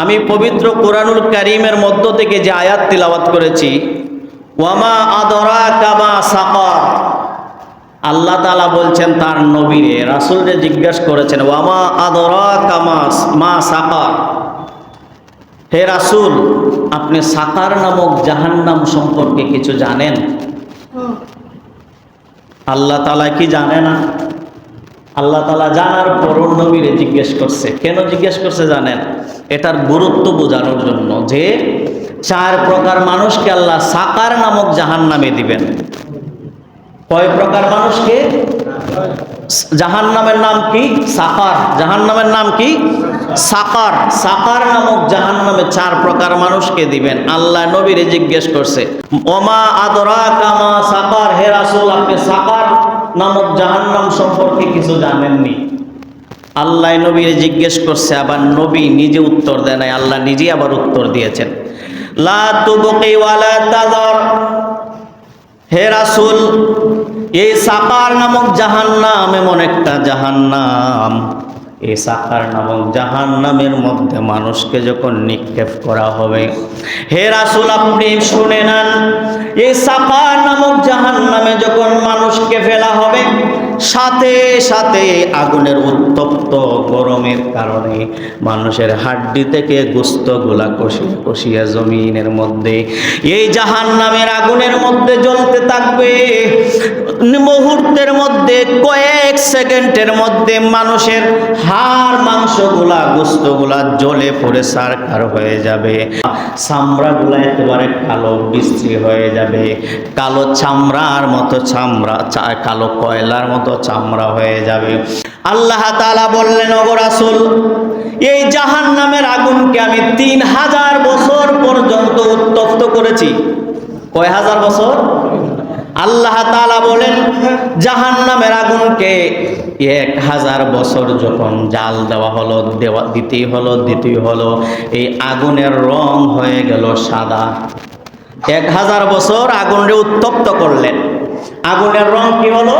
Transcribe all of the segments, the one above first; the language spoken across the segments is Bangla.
আমি পবিত্র কোরআনুল কারীমের মধ্য থেকে যে আয়াত তিলাওয়াত করেছি, ওয়ামা আদরাকা মা সাকার, আল্লাহ তাআলা বলছেন তার নবীরে রাসূলকে জিজ্ঞাসা করেছেন, ওয়ামা আদরাকা মা সাকার, হে রাসূল আপনি সাকার নামক জাহান্নাম সম্পর্কে কিছু জানেন? আল্লাহ তাআলা কি জানে না? আল্লাহ তাআলা জানার পরও নবীরে জিজ্ঞেস করছে। কেন জিজ্ঞেস করছে জানেন? এটার গুরুত্ব বোঝানোর জন্য যে 4 প্রকার মানুষকে আল্লাহ সাকার নামক জাহান্নামে দিবেন। কয় প্রকার মানুষকে? জাহান্নামের নাম কি? সাকার। জাহান্নামের নাম কি? সাকার। সাকার নামক জাহান্নামে 4 প্রকার মানুষকে দিবেন। আল্লাহ নবীরে জিজ্ঞেস করছে, ওমা আদরাকা মা সাকার, হে রাসূল আপনি সাকার নামক জাহান্নাম সম্পর্কে কিছু জানেননি? আল্লাহ নবীরে জিজ্ঞেস করছে, আবার নবী নিজে উত্তর দেয় নাই, আল্লাহ নিজেই আবার উত্তর দিয়েছেন, লা তুবকি ওয়ালা তাযার, হে রাসূল এই সাকার নামক জাহান্নাম এমন একটা জাহান্নাম, এই সাকার নামক জাহান্নামের মধ্যে মানুষকে যখন নিক্ষেপ করা হবে, হে রাসূল আপনি শুনে নেন, এই সাকার নামক জাহান্নামে যখন মানুষকে ফেলা হবে, সাথে সাথে আগুনের উত্তপ্ত গরমের কারণে মানুষের হাড্ডি থেকে গোশতগুলা কষিয়ে কষিয়ে জমিনের মধ্যে এই জাহান্নামের আগুনের মধ্যে জ্বলতে থাকবে। মুহূর্তের মধ্যে কয়েক সেকেন্ডের মধ্যে মানুষের হাড় মাংসগুলা গোশতগুলা জ্বলে পড়ে ছারখার হয়ে যাবে, চামড়াগুলা একেবারে কালো বিশ্রী হয়ে যাবে, কালো চামড়ার মতো চামড়া, কালো কয়লার মতো চামড়া হয়ে যাবে। আল্লাহ তাআলা বললেন, ওগো রাসূল এই জাহান্নামের আগুনকে আমি 3000 বছর পর্যন্ত উত্তপ্ত করেছি। কয় হাজার বছর? আল্লাহ তাআলা বলেন জাহান্নামের আগুনকে 1000 বছর যখন জাল দেওয়া হলো, দিতেই হলো, এই আগুনের রং হয়ে গেল সাদা। 1000 বছর আগুনকে উত্তপ্ত করলেন, আগুনের রং কি হলো?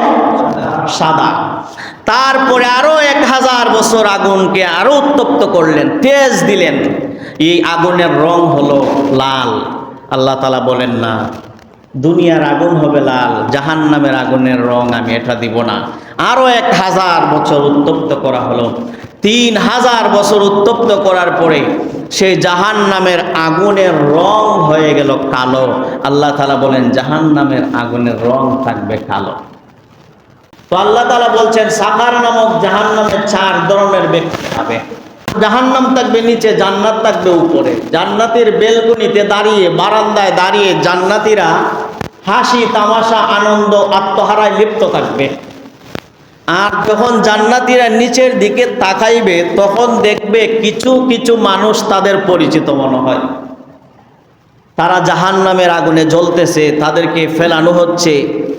সাদা। তারপরে আরো 1000 বছর আগুনকে আরো উত্তপ্ত করলেন, তেজ দিলেন, এই আগুনের রং হলো লাল। আল্লাহ তাআলা বলেন না দুনিয়ার আগুন হবে লাল, জাহান্নামের আগুনের রং আমি এটা দিব না। আরো 1000 বছর উত্তপ্ত করা হলো, 3000 বছর উত্তপ্ত করার পরে সেই জাহান্নামের আগুনের রং হয়ে গেল কালো। আল্লাহ তাআলা বলেন জাহান্নামের আগুনের রং থাকবে কালো। তো আল্লাহ তাআলা বলছেন সাকার নামক জাহান্নামে 4 ধরনের ব্যক্তি হবে। জাহান্নাম থাকবে নিচে, জান্নাত থাকবে উপরে। জান্নাতের বেলকনিতে দাঁড়িয়ে, বারান্দায় দাঁড়িয়ে জান্নাতীরা হাসি তামাশা আনন্দ আত্মহারায় লিপ্ত থাকবে। আর যখন জান্নাতীরা নিচের দিকে তাকাইবে তখন দেখবে কিছু কিছু মানুষ তাদের পরিচিত মনে হয়। তারা জাহান্নামের আগুনে জ্বলতেছে, তাদেরকে ফেলানো হচ্ছে,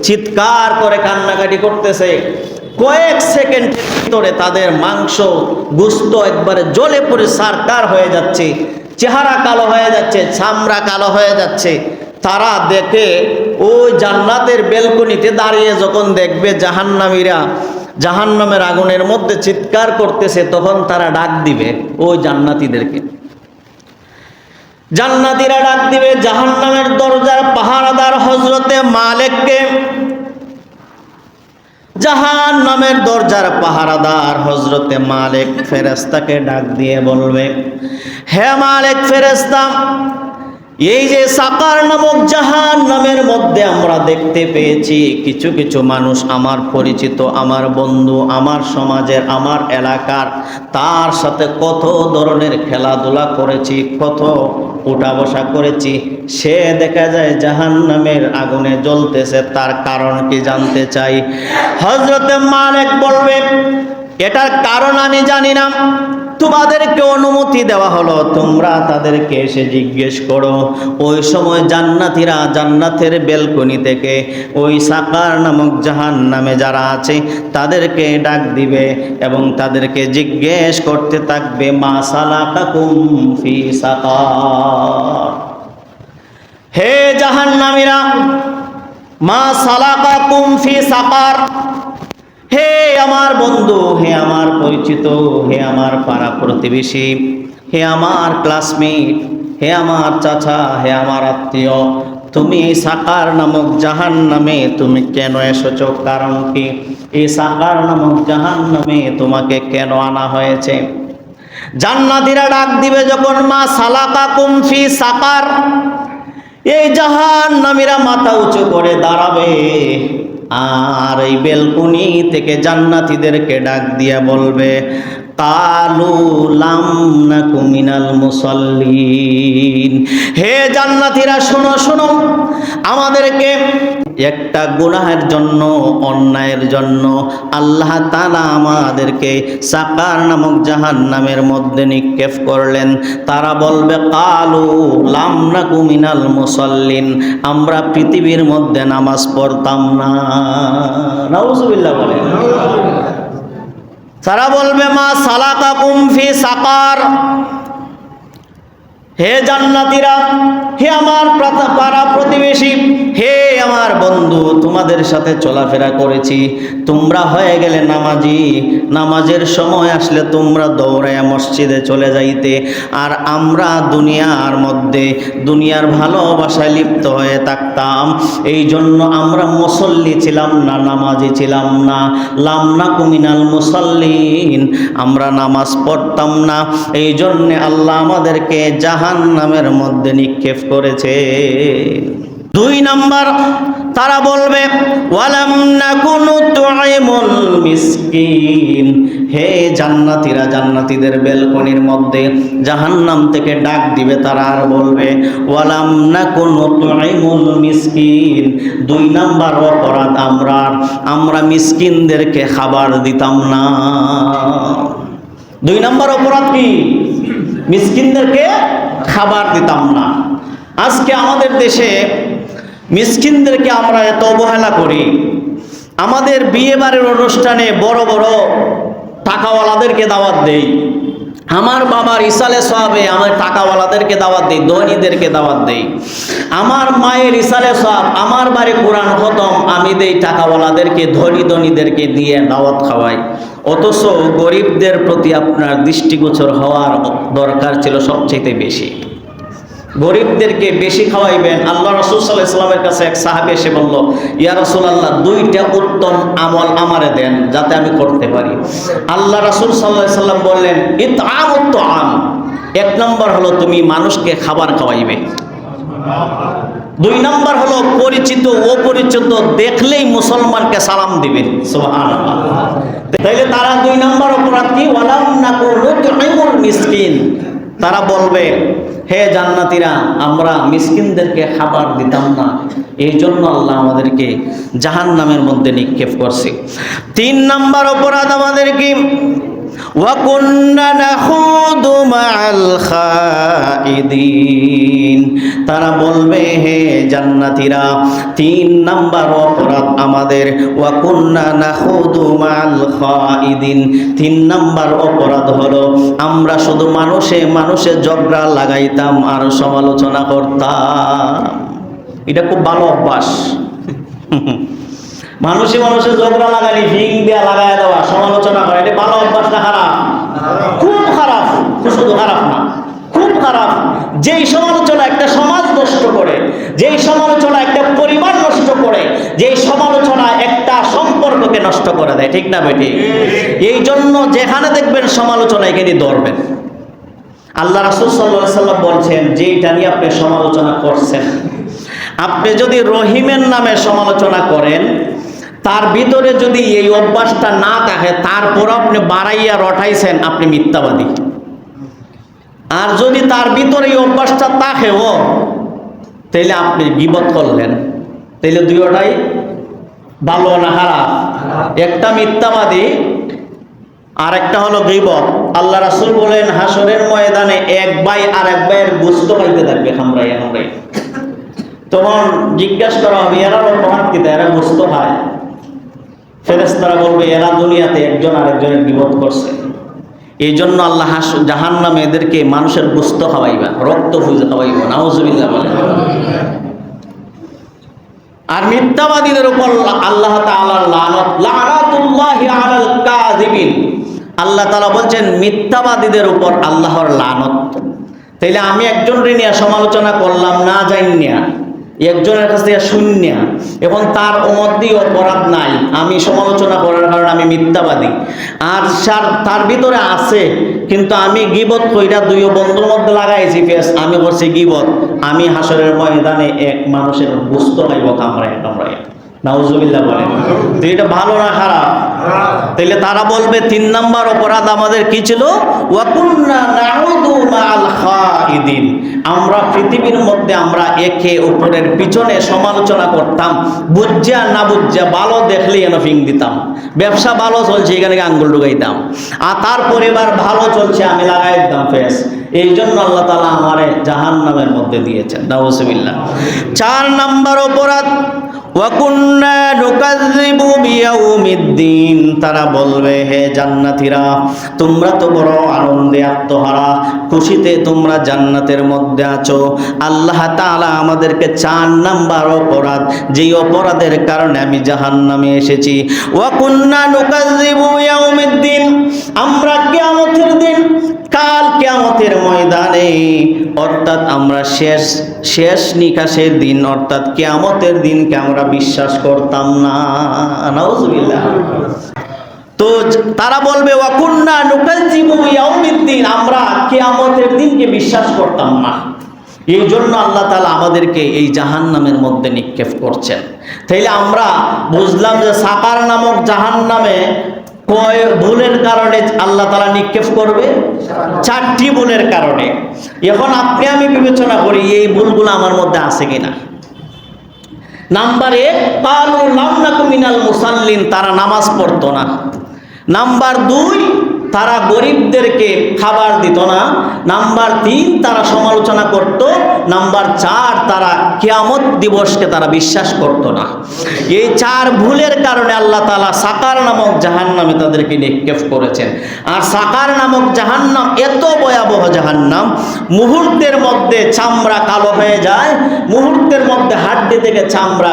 চিৎকার করে কান্নাকাটি করতেছে। কয়েক সেকেন্ডের ভিতরে তাদের মাংস গোশত একবারে জ্বলে পড়ে ছারখার হয়ে যাচ্ছে, চেহারা কালো হয়ে যাচ্ছে, চামড়া কালো হয়ে যাচ্ছে। তারা দেখে ওই জান্নাতের বেলকনিতে দাঁড়িয়ে যখন দেখবে জাহান্নামীরা জাহান্নামের আগুনের মধ্যে চিৎকার করতেছে, তখন তারা ডাক দিবে ওই জান্নাতীদেরকে। জান্নাতীরা ডাক দিবে জাহান্নামের দরজার পাহারাদার হযরতে মালিককে। জাহান্নামের দরজার পাহারাদার হযরতে মালিক ফেরেশতাকে ডাক দিয়ে বলবে, হে মালিক ফেরেশতা, এই যে সাকার নামক জাহান্নামের মধ্যে আমরা দেখতে পেয়েছি কিছু কিছু মানুষ আমার পরিচিত, আমার বন্ধু, আমার সমাজের, আমার এলাকার, তার সাথে কত ধরনের খেলাধুলা করেছি, কত উঠা বসা করেছি, সে দেখা যায় জাহান্নামের আগুনে জ্বলতেছে, তার কারণ কি জানতে চাই। হযরতে মালিক বলবে, এটার কারণ আমি জানি না, তোমাদেরকে অনুমতি দেওয়া হলো তোমরা তাদেরকে এসে জিজ্ঞেস করো। ওই সময় জান্নাতীরা জান্নাতের বেলকনি থেকে ওই সাকার নামক জাহান্নামে যারা আছে তাদেরকে ডাক দিবে এবং তাদেরকে জিজ্ঞেস করতে থাকবে, মা সালাকাকুম ফি সাকার, হে জাহান্নামীরা, মা সালাকাকুম ফি সাকার, হে আমার বন্ধু, হে আমার পরিচিত, হে আমার পাড়া প্রতিবেশী, হে আমার ক্লাসমেট, হে আমার চাচা, হে আমার আত্মীয়, তুমি এই সাকার নামক জাহান্নামে তুমি কেন এসেছো? কারণ কি? এই সাকার নামক জাহান্নামে তোমাকে কেন আনা হয়েছে? জান্নাতীরা ডাক দিবে যখন, মা সালাকাকুম ফি সাকার। এই জাহান্নামীরা মাথা উঁচু করে দাঁড়াবে, আর এই বেলকুনি থেকে জান্নাতীদেরকে ডাক দিয়া বলবে, কালু লাম নাকু মিনাল মুসাল্লিন। হে জান্নাতীরা, শোনো শোনো, আমাদেরকে একটা গুনাহের জন্য, অন্যায়ের জন্য আল্লাহ তাআলা আমাদেরকে সাকার নামক জাহান্নামের মধ্যে নিক্ষেপ করলেন। তারা বলবে, কালু লাম নাকু মিনাল মুসাল্লিন, আমরা পৃথিবীর মধ্যে নামাজ পড়তাম না। নাউজুবিল্লাহ বলেন। তারা বলবে, মা সালাকাকুম ফি সাকার। হে জান্নাতীরা, হে আমার পাড়া প্রতিবেশী, হে আমার বন্ধু, তোমাদের সাথে চলাফেরা করেছি, তোমরা হয়ে গেলে নামাজি। নামাজের সময় আসলে তোমরা দৌড়ায় মসজিদে চলে যাইতে, আর আমরা দুনিয়ার মধ্যে দুনিয়ার ভালোবাসায় লিপ্ত হয়ে থাকতাম। এই জন্য আমরা মুসল্লি ছিলাম না, নামাজি ছিলাম না। লাম নাকু মিনাল মুসাল্লিন, আমরা নামাজ পড়তাম না। এই জন্যে আল্লাহ আমাদেরকে জাহান্নামের মধ্যে নিক্ষেপ করেছে। 2 নাম্বার, তারা বলবে, ওয়ালাম নাকুনু তুইমুল মিসকিন। হে জান্নাতীরা, জান্নাতীদের বেলকনির মধ্যে জাহান্নাম থেকে ডাক দিবে, তারা আর বলবে, ওয়ালাম নাকুনু তুইমুল মিসকিন। 2 নাম্বার অপরাধ, আমরা মিসকিনদেরকে খাবার দিতাম না। 2 নাম্বার অপরাধ কি? মিসকিনদেরকে খাবার দিতাম না। আজকে আমাদের দেশে মিসকিনদেরকে আমরা এত অবহেলা করি। আমাদের বিয়ে বাড়ির অনুষ্ঠানে বড় বড় টাকাওয়ালাদেরকে দাওয়াত দেই। আমার বাবার ইসালে সওয়াবে আমার টাকাওয়ালাদেরকে দাওয়াত দেই, ধনীদেরকে দাওয়াত দেই। আমার মায়ের ইসালে সওয়াব, আমার বাড়ি কোরআন খতম, আমি দেই টাকাওয়ালাদেরকে, ধনীদেরকে দিয়ে দাওয়াত খাওয়াই। অথচ গরিবদের প্রতি আপনার দৃষ্টিগোচর হওয়ার দরকার ছিল সবচেয়ে বেশি। গরিবদেরকে বেশি খাওয়াইবেন। আল্লাহ রাসূল সাল্লাল্লাহু আলাইহি ওয়াসাল্লামের কাছে এক সাহাবী এসে বলল, ইয়া রাসূলুল্লাহ, 2টা উত্তম আমল আমারে দেন যাতে আমি করতে পারি। আল্লাহ রাসূল সাল্লাল্লাহু আলাইহি ওয়াসাল্লাম বললেন, ইতআমুত তুআম। 1 নম্বর হলো তুমি মানুষকে খাবার খাওয়াইবে। 2 নম্বর হলো পরিচিত অপরিচিত দেখলেই মুসলমানকে সালাম দিবে। সুবহানাল্লাহ। তাইলে তারা 2 নম্বর অপরাধ কি? ওয়ালাম নাকুনু তুইমুল মিসকিন। তারা বলবে, হে জান্নাতীরা, আমরা মিসকিনদেরকে খাবার দিতাম না, এই জন্য আল্লাহ আমাদেরকে জাহান্নামের মধ্যে নিক্ষেপ করছে। 3 নাম্বার অপরাধ আমাদের কি? ওয়া কুন্না নাখুদু মাআল খাইদিন। তারা বলবে, হে জান্নাতীরা, 3 নাম্বার অপরাধ আমাদের, ওয়া কুন্না নাখুদু মাআল খাইদিন। 3 নাম্বার অপরাধ হলো আমরা শুধু মানুষে ঝগড়া লাগাইতাম আর সমালোচনা করতাম। এটা খুব ভালো অভ্যাস। মানুষে ঝগড়া লাগালি, ভিং দেয়া লাগাই দেওয়া, সমালোচনা করা, এটা ভালো অভ্যাস না খারাপ? খুব খারাপ। শুধু খারাপ না, খুব খারাপ। যেই সমালোচনা একটা সমাজ নষ্ট করে, যেই সমালোচনা একটা পরিবার নষ্ট করে, যেই সমালোচনা একটা সম্পর্ককে নষ্ট করে দেয়, ঠিক না বেটি? এই জন্য যেখানে দেখবেন সমালোচনা, এখানে ধরবেন। আল্লাহ রাসূল সাল্লাল্লাহু আলাইহি ওয়াসাল্লাম বলছেন, যেইটা নিয়ে আপনি সমালোচনা করছেন, আপনি যদি রহিমের নামে সমালোচনা করেন, তার ভিতরে যদি এই অভ্যাসটা না থাকে, তারপর আপনি বাড়াইয়া রটাইছেন, আপনি মিথ্যাবাদী। আর যদি তার ভিতরে এই অভ্যাসটা থাকেও, তাইলে আপনি গীবত করলেন। তাইলে 2টাই ভালো না খারাপ? একটা মিথ্যাবাদী, আর একটা হলো গীবত। আল্লাহ রাসূল বলেন, হাসরের ময়দানে এক ভাই আর এক ভাইয়ের গোশত খাইতে থাকবে, খামরাই। তখন জিজ্ঞাসা করা হবে, এরা অপরাধ কি? এরা গোশত খায়। ফেরেশতারা বলবে, এরা দুনিয়াতে একজন আরেকজনের গীবত করছে। এই জন্য আল্লাহ জাহান্নামে এদেরকে মানুষের গোশত খাওয়াইবা, রক্ত ফুজে খাওয়াইবা। নাউজুবিল্লাহ বলেন। আর মিথ্যাবাদীদের উপর আল্লাহ তাআলার লানত, লানাতুল্লাহি আলাল কাযিবিন। আল্লাহ তাআলা বলছেন মিথ্যাবাদীদের উপর আল্লাহর লানত। তাইলে আমি একজনকে নিয়ে সমালোচনা করলাম না জানিয়া, একজনের কাছ থেকে শূন্য, এখন তার মধ্যে অপরাধ নাই, আমি সমালোচনা করার কারণে আমি মিথ্যাবাদী। আর তার ভিতরে আছে, কিন্তু আমি গীবত কইরা দুই বন্ধুর মধ্যে লাগাইছি ফেস, আমি করছি গীবত, আমি হাসরের ময়দানে এক মানুষের বুঝত পাইব কামড়ায় কামড়ায়। নাউজুবিল্লাহ বলেন। তো এটা ভালো না খারাপ? তাইলে তারা বলবে 3 নাম্বার অপরাধ আমাদের কি ছিল? ওয়াকুন্না নাউদু মাআল খাইদিন। আমরা পৃথিবীর মধ্যে আমরা একে অপরের পিছনে সমালোচনা করতাম, বুঝা না বুঝা, ভালো দেখলেই এনে ফিং দিতাম। ব্যবসা ভালো চলছে এখানে আঙ্গুল ঢুকাইতাম, আর তার পরিবার ভালো চলছে আমি লাগাই দিতাম ফেস। এই জন্য আল্লাহ তাআলা আমারে জাহান্নামের মধ্যে দিয়েছেন। নাউজুবিল্লাহ। 4 নাম্বার অপরাধ ওয়াকুন্না নুকাযযিবু বিয়াউমিদ্দিন। তারা বলবে, হে জান্নাতীরা, তোমরা তো বড় আনন্দে আত্মহারা, খুশিতে তোমরা জান্নাতের মধ্যে আছো। আল্লাহ তাআলা আমাদেরকে 4 নাম্বার অপরাধ, যেই অপরাধের কারণে আমি জাহান্নামে এসেছি। ওয়াকুন্না নুকাযযিবু বিয়াউমিদ্দিন, আমরা কিয়ামতের দিন, কাল কিয়ামতের ময়দানে, অর্থাৎ আমরা শেষ নিকাশের দিন অর্থাৎ কিয়ামতের দিনকে আমরা বিশ্বাস করতাম না। নাউজুবিল্লাহ। তো তারা বলবে ওয়াকুন্না নুকাযযিবু বিয়াউমিদ্দিন, আমরা কিয়ামতের দিনকে বিশ্বাস করতাম না। এই জন্য আল্লাহ তাআলা আমাদেরকে এই জাহান্নামের মধ্যে নিক্ষেপ করছেন। তাইলে আমরা বুঝলাম যে সাকার নামক জাহান্নামে কয় ভুলের কারণে আল্লাহ তাআলা নিক্ষেপ করবে? 4টি ভুলের কারণে। এখন আপনি আমি বিবেচনা করি এই ভুলগুলো আমার মধ্যে আছে কিনা। নাম্বার 1, ক্বালু লাম নাকু মিনাল মুসাল্লিন, তারা নামাজ পড়তো না। নাম্বার 2, তারা গরিবদেরকে খাবার দিত না। নাম্বার 3, তারা সমালোচনা করত। নাম্বার 4, তারা কিয়ামত দিবসকে তারা বিশ্বাস করত না। এই 4 ভুলের কারণে আল্লাহ তাআলা সাকার নামক জাহান্নামে তাদেরকে নিক্ষেপ করেছেন। আর সাকার নামক জাহান্নাম এত ভয়াবহ জাহান্নাম, মুহূর্তের মধ্যে চামড়া কালো হয়ে যায়, মুহূর্তের মধ্যে হাড্ডি থেকে চামড়া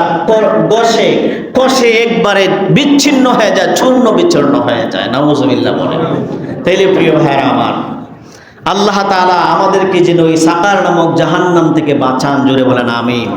কষে একবারে বিচ্ছিন্ন হয়ে যায়, চূর্ণ বিচ্ছিন্ন হয়ে যায়। নাউজুবিল্লাহ বলেন। তাইলে প্রিয় ভাইরা আমার, আল্লাহ তাআলা আমাদেরকে যেন ওই সাকার নামক জাহান্নাম থেকে বাঁচান। জোরে বলেন আমিন।